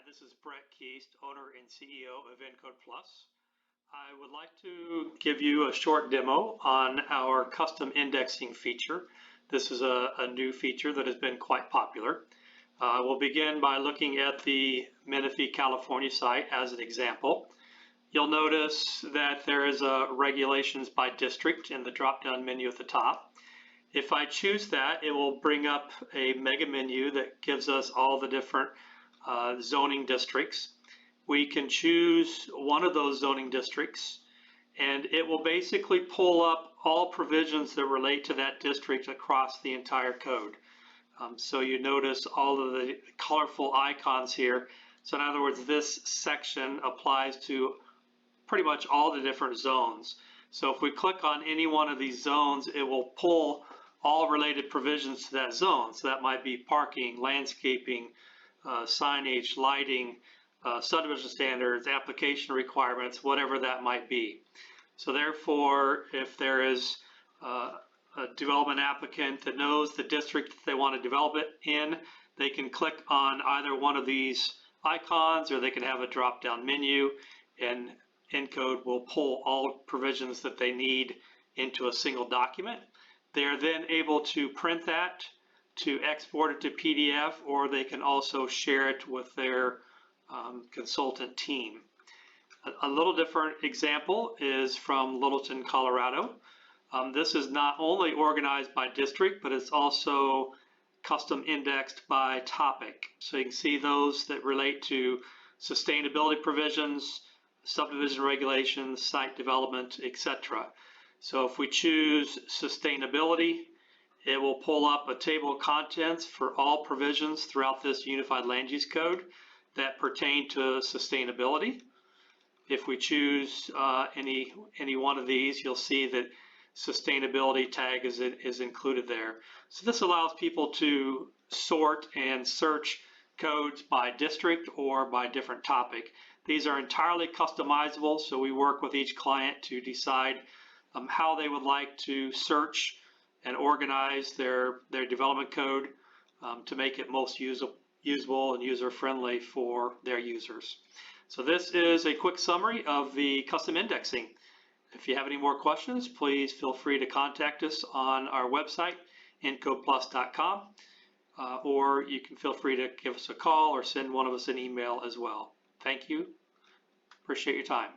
This is Bret Keast, owner and CEO of Encode Plus. I would like to give you a short demo on our custom indexing feature. This is a new feature that has been quite popular. We'll begin by looking at the Menifee, California site as an example. You'll notice that there is a regulations by district in the drop-down menu at the top. If I choose that, it will bring up a mega menu that gives us all the different zoning districts. We can choose one of those zoning districts and it will basically pull up all provisions that relate to that district across the entire code. So you notice all of the colorful icons here. So in other words, this section applies to pretty much all the different zones. So if we click on any one of these zones, it will pull all related provisions to that zone. So that might be parking, landscaping, signage, lighting, subdivision standards, application requirements, whatever that might be. So therefore, if there is a development applicant that knows the district that they want to develop it in, they can click on either one of these icons, or they can have a drop-down menu, and Encode will pull all provisions that they need into a single document. They are then able to print that, to export it to PDF, or they can also share it with their consultant team. A little different example is from Littleton, Colorado. This is not only organized by district, but it's also custom indexed by topic. So you can see those that relate to sustainability provisions, subdivision regulations, site development, etc. So if we choose sustainability, it will pull up a table of contents for all provisions throughout this Unified Land Use Code that pertain to sustainability. If we choose any one of these, you'll see that sustainability tag is included there. So this allows people to sort and search codes by district or by different topic. These are entirely customizable, so we work with each client to decide how they would like to search and organize their development code to make it most usable and user-friendly for their users. So this is a quick summary of the custom indexing. If you have any more questions, please feel free to contact us on our website, encodeplus.com, or you can feel free to give us a call or send one of us an email as well. Thank you. Appreciate your time.